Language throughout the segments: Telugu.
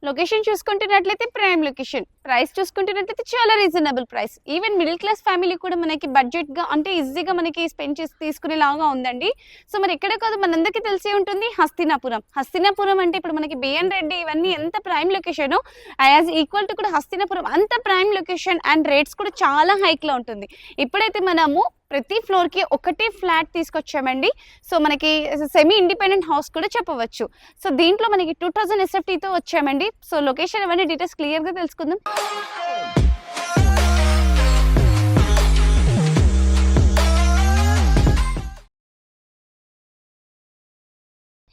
లొకేషన్ చూసుకుంటున్నట్లయితే ప్రైమ్ లొకేషన్, ప్రైస్ చూసుకుంటున్నట్లయితే చాలా reasonable price. Even middle class family కూడా మనకి బడ్జెట్గా అంటే ఈజీగా మనకి స్పెండ్ చేసి తీసుకునేలాగా ఉందండి. సో మరి ఎక్కడ కాదు మనందరికీ తెలిసి ఉంటుంది హస్తినాపురం. హస్తినాపురం అంటే ఇప్పుడు మనకి బిఎన్ రెడ్డి ఇవన్నీ ఎంత prime location as equal to కూడా హస్తినాపురం అంత ప్రైమ్ లొకేషన్ అండ్ రేట్స్ కూడా చాలా హైక్లో ఉంటుంది. ఇప్పుడైతే మనము ప్రతి ఫ్లోర్కి ఒకటే ఫ్లాట్ తీసుకొచ్చామండి. సో మనకి సెమీ ఇండిపెండెంట్ హౌస్ కూడా చెప్పవచ్చు. సో దీంట్లో మనకి 2000 SFTతో వచ్చామండి. సో లొకేషన్ అవన్నీ డీటెయిల్స్ క్లియర్గా తెలుసుకుందాం.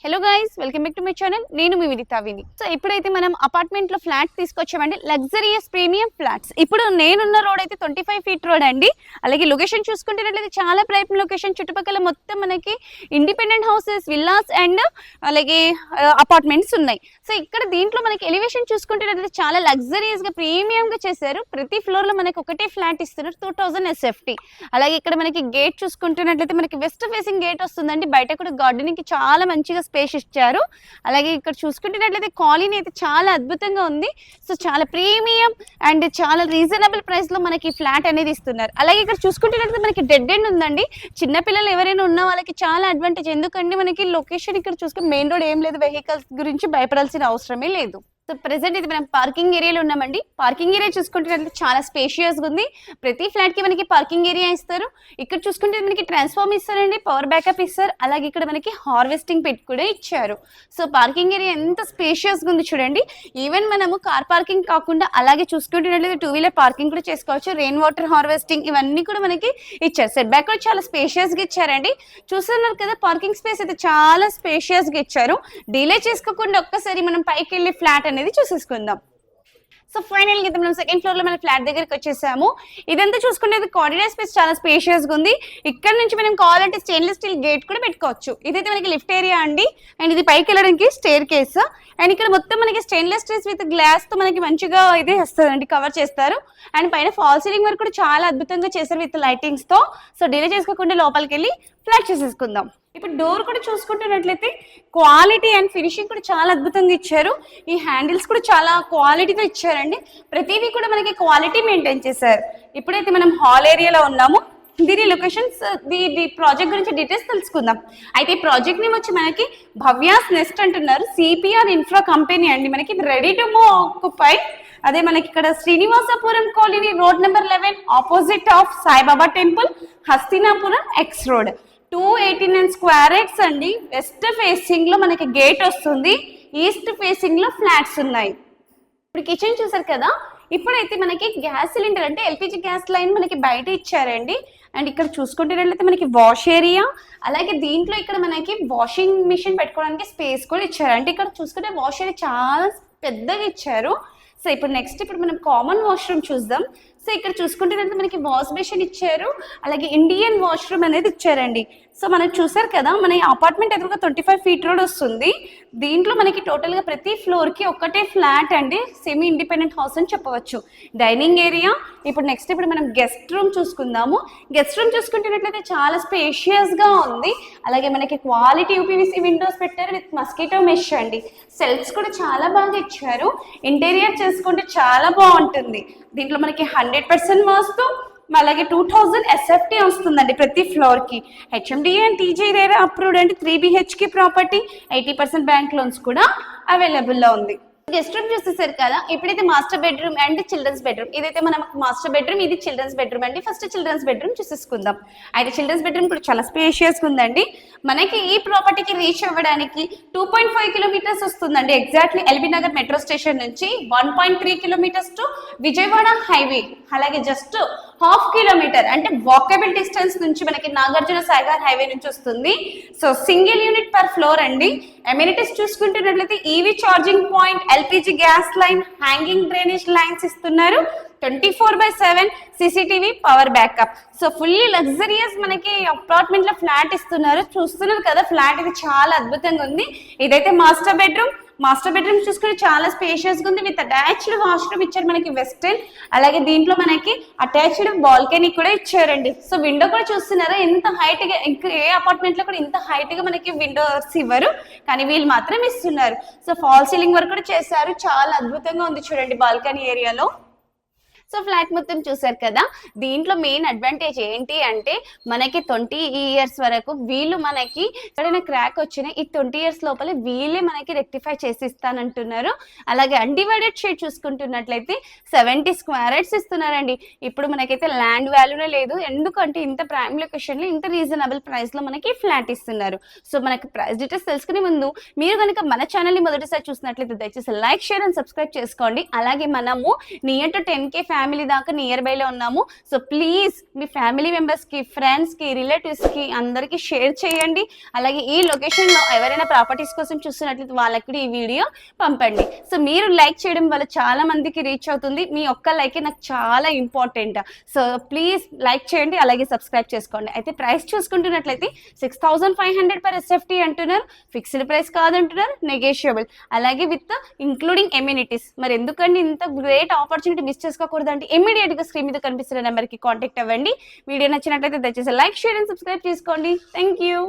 Hello guys, welcome back to my channel. నేను మీ విదితా విని. సో ఇప్పుడైతే మనం అపార్ట్మెంట్ లో ఫ్లాట్ తీసుకొచ్చామండి, లగ్జరియస్ ప్రీమియం ఫ్లాట్స్. ఇప్పుడు నేనున్న రోడ్ అయితే 25 ఫీట్ రోడ్ అండి. అలాగే లొకేషన్ చూసుకుంటున్నట్లయితే చాలా ప్రైమ్ లొకేషన్, చుట్టుపక్కల మొత్తం మనకి ఇండిపెండెంట్ హౌసెస్, విల్లాస్ అండ్ అలాగే అపార్ట్మెంట్స్ ఉన్నాయి. సో ఇక్కడ దీంట్లో మనకి ఎలివేషన్ చూసుకుంటున్నట్లయితే చాలా లగ్జరియస్ గా ప్రీమియం గా చేశారు. ప్రతి ఫ్లోర్ లో మనకి ఒకటే ఫ్లాట్ ఇస్తున్నారు, 2000 SFT. అలాగే ఇక్కడ మనకి గేట్ చూసుకుంటున్నట్లయితే మనకి వెస్ట్ ఫేసింగ్ గేట్ వస్తుందండి. బయట కూడా గార్డెనింగ్ కి చాలా మంచిగా స్పేస్ ఇచ్చారు. అలాగే ఇక్కడ చూసుకుంటున్నట్లయితే కాలనీ అయితే చాలా అద్భుతంగా ఉంది. సో చాలా ప్రీమియం అండ్ చాలా రీజనబుల్ ప్రైస్ లో మనకి ఫ్లాట్ అనేది ఇస్తున్నారు. అలాగే ఇక్కడ చూసుకుంటున్నట్లయితే మనకి డెడ్ ఎండ్ ఉందండి. చిన్నపిల్లలు ఎవరైనా ఉన్న వాళ్ళకి చాలా అడ్వాంటేజ్. ఎందుకంటే మనకి లొకేషన్ ఇక్కడ చూసుకుని మెయిన్ రోడ్ ఏం లేదు, వెహికల్స్ గురించి భయపడాల్సిన అవసరమే లేదు. సో ప్రెసెంట్ ఇది మనం పార్కింగ్ ఏరియాలో ఉన్నామండి. పార్కింగ్ ఏరియా చూసుకుంటున్నట్లయితే చాలా స్పేషియస్గా ఉంది. ప్రతి ఫ్లాట్కి మనకి పార్కింగ్ ఏరియా ఇస్తారు. ఇక్కడ చూసుకుంటే మనకి ట్రాన్స్ఫార్మ్ ఇస్తారండి, పవర్ బ్యాకప్ ఇస్తారు. అలాగే ఇక్కడ మనకి హార్వెస్టింగ్ పెట్ కూడా ఇచ్చారు. సో పార్కింగ్ ఏరియా ఎంత స్పేషియస్గా ఉంది చూడండి. ఈవెన్ మనము కార్ పార్కింగ్ కాకుండా అలాగే చూసుకుంటున్నట్లయితే 2 వీలర్ పార్కింగ్ కూడా చేసుకోవచ్చు. రెయిన్ వాటర్ హార్వెస్టింగ్ ఇవన్నీ కూడా మనకి ఇచ్చారు. సెట్ బ్యాక్ కూడా చాలా స్పేషియస్గా ఇచ్చారండి. చూస్తున్నారు కదా, పార్కింగ్ స్పేస్ అయితే చాలా స్పేషియస్గా ఇచ్చారు. డిలే చేసుకోకుండా ఒక్కసారి మనం పైకి వెళ్ళి ఫ్లాట్ అనేది చూసేసుకుందాం. సో ఫైనల్ గా మనం సెకండ్ ఫ్లోర్ లో మన ఫ్లాట్ దగ్గరికి వచ్చేసాము. ఇదంతా చూసుకునేది కారిడార్ స్పేస్ చాలా స్పేషియస్ గా ఉంది. ఇక్కడ నుంచి మనం కావాలంటే స్టెయిన్లెస్ స్టీల్ గేట్ కూడా పెట్టుకోవచ్చు. ఇదైతే మనకి లిఫ్ట్ ఏరియా అండి. అండ్ ఇది పైకి వెళ్ళడానికి స్టేర్ కేస్. అండ్ ఇక్కడ మొత్తం మనకి స్టెయిన్లెస్ స్టీల్స్ విత్ గ్లాస్ తో మనకి మంచిగా ఇదే వస్తుందండి, కవర్ చేస్తారు. అండ్ పైన ఫాల్ సీలింగ్ వర్క్ కూడా చాలా అద్భుతంగా చేశారు విత్ లైటింగ్స్ తో. సో డిలే చేసుకోకుండా లోపలికి వెళ్ళి ఫ్లాట్ చేసేసుకుందాం. ఇప్పుడు డోర్ కూడా చూసుకుంటున్నట్లయితే క్వాలిటీ అండ్ ఫినిషింగ్ కూడా చాలా అద్భుతంగా ఇచ్చారు. ఈ హ్యాండిల్స్ కూడా చాలా క్వాలిటీతో ఇచ్చారండి. ప్రతిదీ కూడా మనకి క్వాలిటీ మెయింటైన్ చేశారు. ఇప్పుడైతే మనం హాల్ ఏరియాలో ఉన్నాము. దీని లొకేషన్స్, ది ప్రాజెక్ట్ గురించి డీటెయిల్స్ తెలుసుకుందాం. అయితే ఈ ప్రాజెక్ట్ నేమ్ వచ్చి మనకి భవ్యాస్ నెస్ట్ అంటున్నారు. సిపిఆర్ ఇన్ఫ్రా కంపెనీ అండి. మనకి రెడీ టు మూవ్ ఆక్యుపై. అదే మనకి ఇక్కడ Srinivasapuram colony, road number 11, opposite of Saibaba temple, Hastinapuram X road. 289 square yards అండి. వెస్ట్ ఫేసింగ్ లో మనకి గేట్ వస్తుంది, ఈస్ట్ ఫేసింగ్ లో ఫ్లాట్స్ ఉన్నాయి. ఇప్పుడు కిచెన్ చూసారు కదా. ఇప్పుడైతే మనకి గ్యాస్ సిలిండర్ అంటే ఎల్పిజి గ్యాస్ లైన్ మనకి బయట ఇచ్చారండి. అండ్ ఇక్కడ చూసుకుంటున్నట్లయితే మనకి వాష్ ఏరియా, అలాగే దీంట్లో ఇక్కడ మనకి వాషింగ్ మిషన్ పెట్టుకోవడానికి స్పేస్ కూడా ఇచ్చారు. అంటే ఇక్కడ చూసుకుంటే వాష్ ఏరియా చాలా పెద్దగా ఇచ్చారు. సో ఇప్పుడు నెక్స్ట్ మనం కామన్ వాష్రూమ్ చూద్దాం. సో ఇక్కడ చూసుకుంటున్నట్లయితే మనకి వాష్ బేసిన్ ఇచ్చారు, అలాగే ఇండియన్ వాష్రూమ్ అనేది ఇచ్చారండి. సో మనం చూసారు కదా, మన అపార్ట్మెంట్ ఎదురుగా 25 ఫీట్ రోడ్ వస్తుంది. దీంట్లో మనకి టోటల్గా ప్రతి ఫ్లోర్కి ఒక్కటే ఫ్లాట్ అండి, సెమీ ఇండిపెండెంట్ హౌస్ అని చెప్పవచ్చు. Dining area. ఇప్పుడు నెక్స్ట్ మనం గెస్ట్ రూమ్ చూసుకుందాము. గెస్ట్ రూమ్ చూసుకుంటున్నట్లయితే చాలా స్పేషియస్గా ఉంది. అలాగే మనకి క్వాలిటీ యూపీవీసీ విండోస్ పెట్టారు విత్ మస్కిటో మెష్ అండి. సెల్ఫ్స్ కూడా చాలా బాగా ఇచ్చారు. ఇంటీరియర్ చేసుకుంటే చాలా బాగుంటుంది. దీంట్లో మనకి 100% వాస్తు, అలాగే 2000 SFT వస్తుందండి ప్రతి ఫ్లోర్ కి. HMDA and TJ RERA approved అండి. 3 BHK ప్రాపర్టీ, 80% బ్యాంక్ లోన్స్ కూడా అవైలబుల్ లో ఉంది. గెస్ట్ రూమ్ చూసేసారు కదా. ఇప్పుడైతే master bedroom and children's bedroom. ఇదైతే మనం మాస్టర్ బెడ్రూమ్, ఇది చిల్డ్రన్స్ బెడ్రూమ్ అండి. ఫస్ట్ చిల్డ్రన్స్ బెడ్రూమ్ చూసేసుకుందాం. అయితే చిల్డ్రన్స్ బెడ్రూమ్ కూడా చాలా స్పేషియస్ ఉందండి. మనకి ఈ ప్రాపర్టీకి రీచ్ అవ్వడానికి 2.5 కిలోమీటర్స్ వస్తుందండి. Exactly LB Nagar metro station నుంచి 1.3 కిలోమీటర్స్ టు విజయవాడ హైవే. అలాగే జస్ట్ 1/2 కిలోమీటర్ అంటే వాకబుల్ డిస్టెన్స్ నుంచి మనకి నాగార్జున సాగర్ హైవే నుంచి వస్తుంది. So single unit per floor అండి. అమ్యూనిటీస్ చూసుకుంటున్నట్లయితే EV charging point, LPG gas line, hanging drainage lines ఇస్తున్నారు. 24/7 CCTV, power backup. So fully luxurious మనకి అపార్ట్మెంట్ లో ఫ్లాట్ ఇస్తున్నారు. చూస్తున్నారు కదా, ఫ్లాట్ ఇది చాలా అద్భుతంగా ఉంది. ఇదైతే మాస్టర్ బెడ్రూమ్. మాస్టర్ బెడ్రూమ్ చూసుకుంటే చాలా స్పేషియస్ గా ఉంది విత్ అటాచ్డ్ వాష్రూమ్ ఇచ్చారు మనకి వెస్టర్న్. అలాగే దీంట్లో మనకి అటాచ్డ్ బాల్కనీ కూడా ఇచ్చారండి. సో విండో కూడా చూస్తున్నారా ఎంత హైట్ గా, ఇంకా ఏ అపార్ట్మెంట్ లో కూడా ఇంత హైట్ గా మనకి విండోస్ ఇవ్వరు, కానీ వీళ్ళు మాత్రం ఇస్తున్నారు. సో ఫాల్ సీలింగ్ వర్క్ కూడా చేశారు, చాలా అద్భుతంగా ఉంది చూడండి బాల్కనీ ఏరియాలో. సో ఫ్లాట్ మొత్తం చూసారు కదా. దీంట్లో మెయిన్ అడ్వాంటేజ్ ఏంటి అంటే మనకి 20 years వరకు వీళ్ళు మనకి ఎక్కడైనా క్రాక్ వచ్చినా ఈ 20 years లోపల వీళ్ళే మనకి రెక్టిఫై చేసి ఇస్తానంటున్నారు. అలాగే అన్డివైడెడ్ షేడ్ చూసుకుంటున్నట్లయితే 70 square yards ఇస్తున్నారండి. ఇప్పుడు మనకైతే ల్యాండ్ వాల్యూనే లేదు, ఎందుకంటే ఇంత ప్రైమ్ లొకేషన్ లో ఇంత రీజనబుల్ ప్రైస్ లో మనకి ఫ్లాట్ ఇస్తున్నారు. సో మనకి ప్రైస్ డీటెయిల్స్ తెలుసుకునే ముందు మీరు కనుక మన ఛానల్ ని మొదటిసారి చూసినట్లయితే దయచేసి లైక్, షేర్ అండ్ సబ్స్క్రైబ్ చేసుకోండి. అలాగే మనము నియర్ టు 10K ఫ్యామిలీ దాకా నియర్ బై లో ఉన్నాము. So please me family members కి, ఫ్రెండ్స్ కి, రిలేటివ్స్ కి అందరికి షేర్ చేయండి. అలాగే ఈ లొకేషన్ లో ఎవరైనా ప్రాపర్టీస్ కోసం చూస్తున్నట్లయితే వాళ్ళకి ఈ వీడియో పంపండి. సో మీరు లైక్ చేయడం వల్ల చాలా మందికి రీచ్ అవుతుంది. మీ ఒక్క లైక్ నాకు చాలా ఇంపార్టెంట్. సో ప్లీజ్ లైక్ చేయండి, అలాగే సబ్స్క్రైబ్ చేసుకోండి. అయితే ప్రైస్ చూసుకుంటున్నట్లయితే 6500 per SFT అంటున్నారు. ఫిక్స్డ్ ప్రైస్ కాదంటున్నారు, నెగోషియబుల్. అలాగే విత్ ఇంక్లూడింగ్ ఎమ్యూనిటీస్. మరి ఎందుకండి ఇంత గ్రేట్ ఆపర్చునిటీ మిస్ చేసుకోకూడదు అంటే ఇమ్మీడియట్ గా స్క్రీన్ మీద కనిపిస్తున్న నెంబర్ కి కాంటాక్ట్ అవ్వండి. వీడియో నచ్చినట్లయితే దయచేసి లైక్, షేర్ అండ్ సబ్స్క్రైబ్ చేసుకోండి. Thank you.